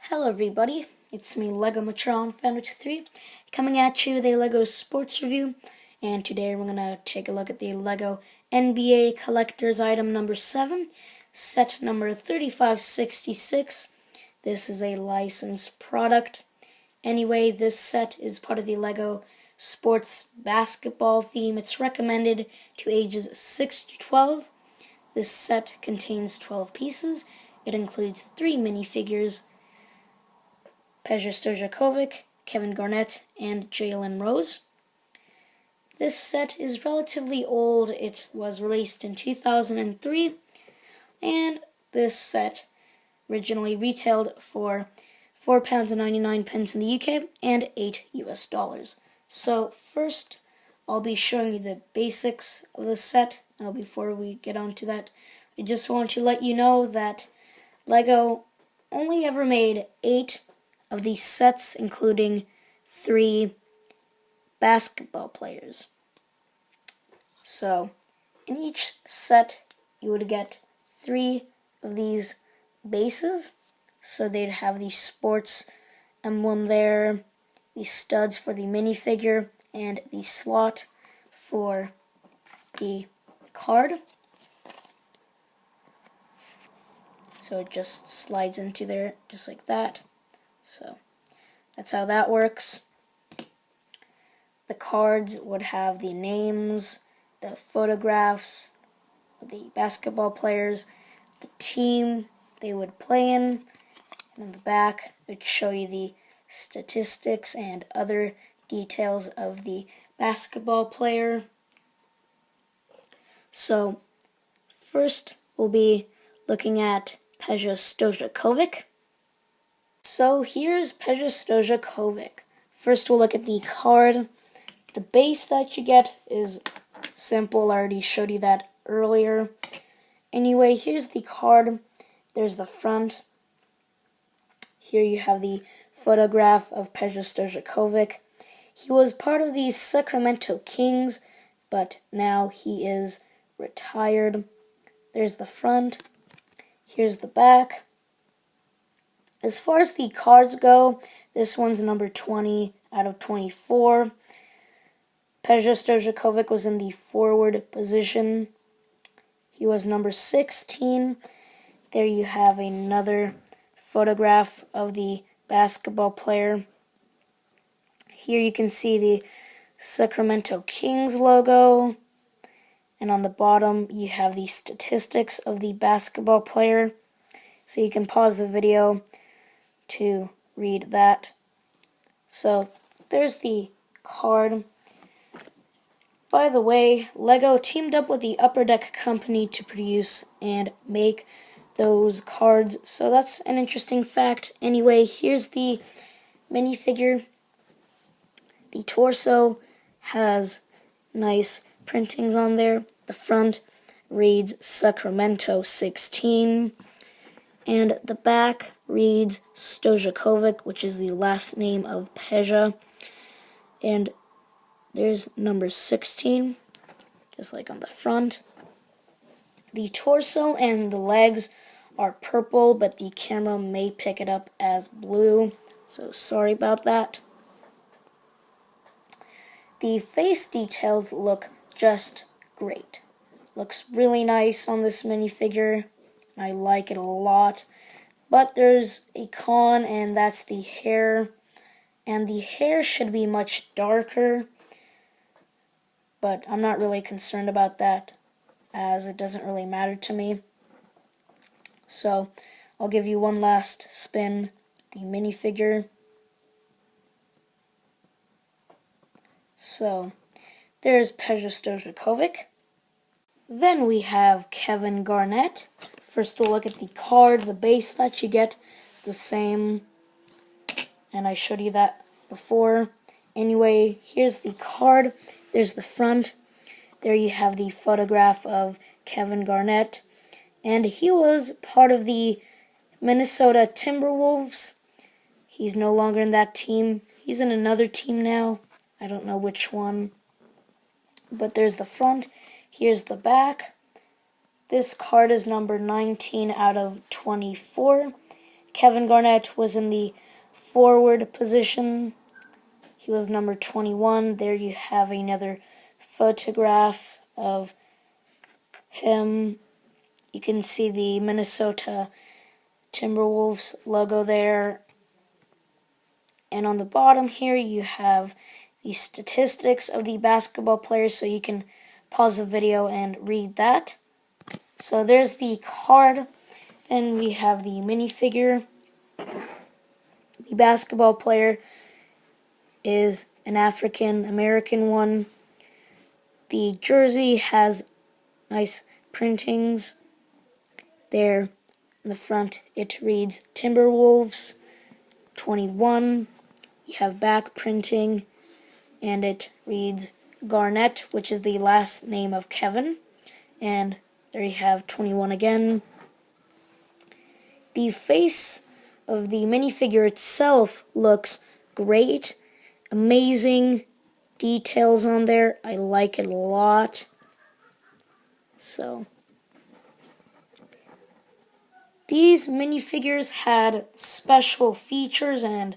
Hello everybody, it's me Lego Matron Fan3, coming at you with a Lego sports review, and today we're going to take a look at the Lego NBA Collector's Item number 7, set number 3566. This is a licensed product. Anyway, this set is part of the Lego sports basketball theme. It's recommended to ages 6 to 12. This set contains 12 pieces. It includes 3 minifigures, Peja Stojakovic, Kevin Garnett, and Jalen Rose. This set is relatively old. It was released in 2003, and this set originally retailed for £4.99 in the UK and $8 US. So first, I'll be showing you the basics of the set. Now, before we get on to that, I just want to let you know that Lego only ever made 8 of these sets, including 3 basketball players. So, in each set, you would get 3 of these bases. So they'd have the sports emblem there, the studs for the minifigure, and the slot for the card. So it just slides into there, just like that. So that's how that works. The cards would have the names, the photographs of the basketball players, the team they would play in, and in the back it would show you the statistics and other details of the basketball player. So first we'll be looking at Peja Stojakovic. So here's Peja Stojakovic. First we'll look at the card. The base that you get is simple. I already showed you that earlier. Anyway, here's the card. There's the front. Here you have the photograph of Peja Stojakovic. He was part of the Sacramento Kings, but now he is retired. There's the front. Here's the back. As far as the cards go, this one's number 20 out of 24. Peja Stojakovic was in the forward position. He was number 16. There you have another photograph of the basketball player. Here you can see the Sacramento Kings logo. And on the bottom, you have the statistics of the basketball player. So you can pause the video to read that. So there's the card. By the way, Lego teamed up with the Upper Deck company to produce and make those cards. So that's an interesting fact. Anyway, here's the minifigure. The torso has nice printings on there. The front reads Sacramento 16. And the back reads Stojakovic, which is the last name of Peja. And there's number 16, just like on the front. The torso and the legs are purple, but the camera may pick it up as blue, so sorry about that. The face details look just great. Looks really nice on this minifigure. I like it a lot. But there's a con, and that's the hair. And the hair should be much darker. But I'm not really concerned about that, as it doesn't really matter to me. So I'll give you one last spin. The minifigure. So there's Peja Stojakovic. Then we have Kevin Garnett. First we'll look at the card. The base that you get is the same, and I showed you that before. Anyway, here's the card. There's the front. There you have the photograph of Kevin Garnett, and he was part of the Minnesota Timberwolves. He's no longer in that team. He's in another team now. I don't know which one. But there's the front. Here's the back. This card is number 19 out of 24. Kevin Garnett was in the forward position. He was number 21. There you have another photograph of him. You can see the Minnesota Timberwolves logo there. And on the bottom here you have the statistics of the basketball players, so you can pause the video and read that. So there's the card. Then we have the minifigure. The basketball player is an African American one. The jersey has nice printings. There in the front it reads Timberwolves 21. You have back printing and it reads Garnett, which is the last name of Kevin. And there you have 21 again. The face of the minifigure itself looks great. Amazing details on there. I like it a lot. So these minifigures had special features, and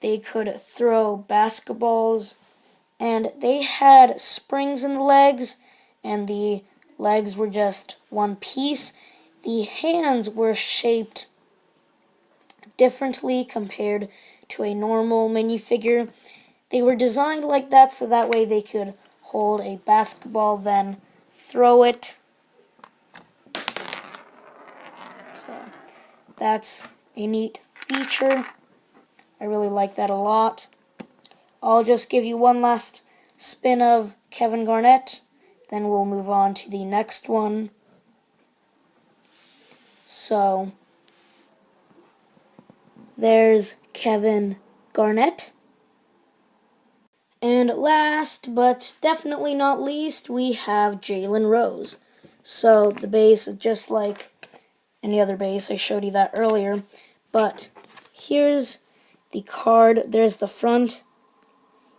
they could throw basketballs, and they had springs in the legs, and the legs were just one piece. The hands were shaped differently compared to a normal minifigure. They were designed like that so that way they could hold a basketball, then throw it. So that's a neat feature. I really like that a lot. I'll just give you one last spin of Kevin Garnett, then we'll move on to the next one. So there's Kevin Garnett. And last, but definitely not least, we have Jalen Rose. So the base is just like any other base. I showed you that earlier. But here's the card. There's the front.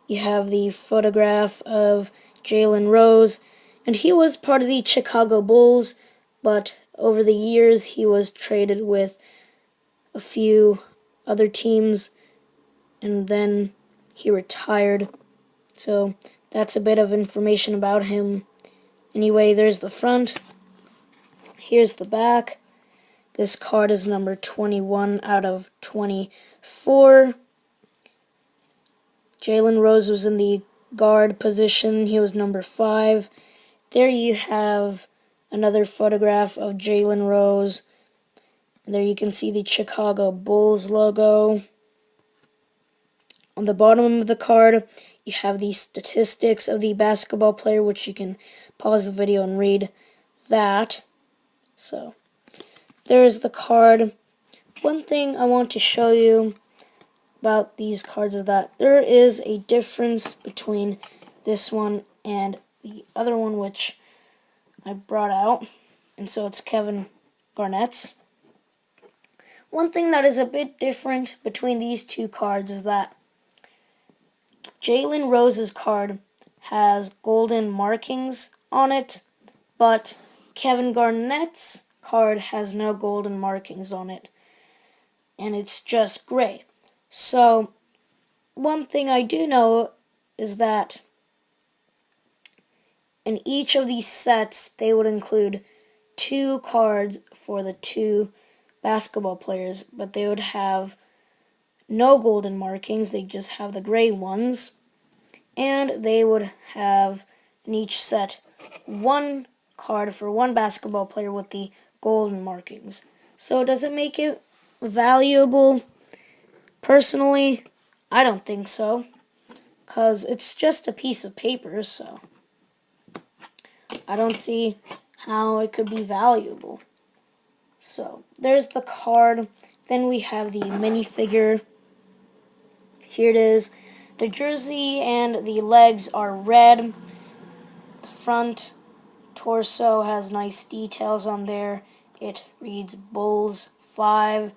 You have the photograph of Jalen Rose. And he was part of the Chicago Bulls, but over the years he was traded with a few other teams, and then he retired. So that's a bit of information about him. Anyway, there's the front. Here's the back. This card is number 21 out of 24. Jalen Rose was in the guard position. He was number 5. There you have another photograph of Jalen Rose. There you can see the Chicago Bulls logo. On the bottom of the card, you have the statistics of the basketball player, which you can pause the video and read that. So there's the card. One thing I want to show you about these cards is that there is a difference between this one and the other one, which I brought out. And so it's Kevin Garnett's. One thing that is a bit different between these two cards is that Jalen Rose's card has golden markings on it, but Kevin Garnett's card has no golden markings on it, and it's just gray. So one thing I do know is that in each of these sets they would include 2 cards for the 2 basketball players, but they would have no golden markings. They just have the gray ones, and they would have in each set 1 card for 1 basketball player with the golden markings. So does it make it valuable? Personally, I don't think so, because it's just a piece of paper, so I don't see how it could be valuable. So there's the card. Then we have the minifigure. Here it is. The jersey and the legs are red. The front torso has nice details on there. It reads Bulls 5.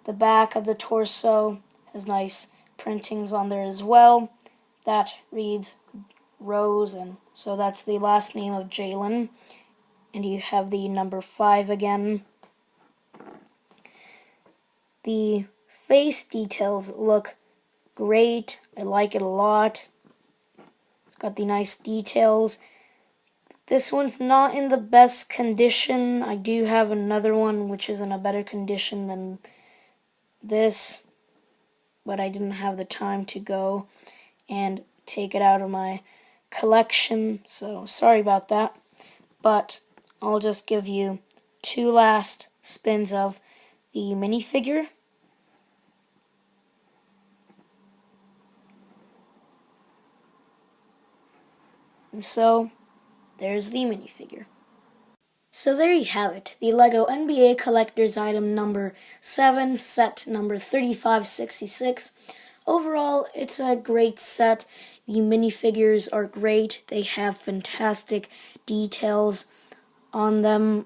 The back of the torso has nice printings on there as well. That reads Rose, and so that's the last name of Jalen. And you have the number 5 again. The face details look great. I like it a lot. It's got the nice details. This one's not in the best condition. I do have another one which is in a better condition than this, but I didn't have the time to go and take it out of my collection, so sorry about that. But I'll just give you 2 last spins of the minifigure. And so, there's the minifigure. So there you have it, the LEGO NBA Collector's Item number 7, set number 3566. Overall, it's a great set. The minifigures are great. They have fantastic details on them.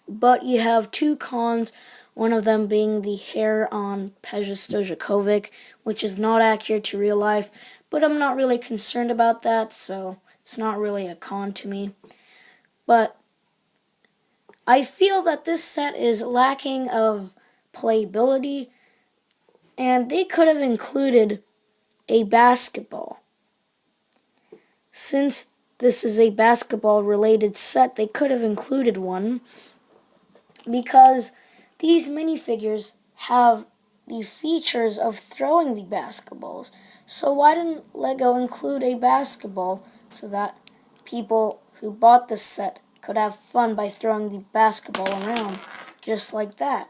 But you have 2 cons, one of them being the hair on Peja Stojakovic, which is not accurate to real life, but I'm not really concerned about that, so it's not really a con to me. But I feel that this set is lacking of playability, and they could have included a basketball. Since this is a basketball-related set, they could have included one, because these minifigures have the features of throwing the basketballs. So why didn't LEGO include a basketball so that people who bought this set could have fun by throwing the basketball around just like that?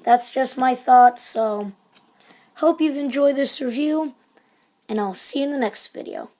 That's just my thoughts, so hope you've enjoyed this review, and I'll see you in the next video.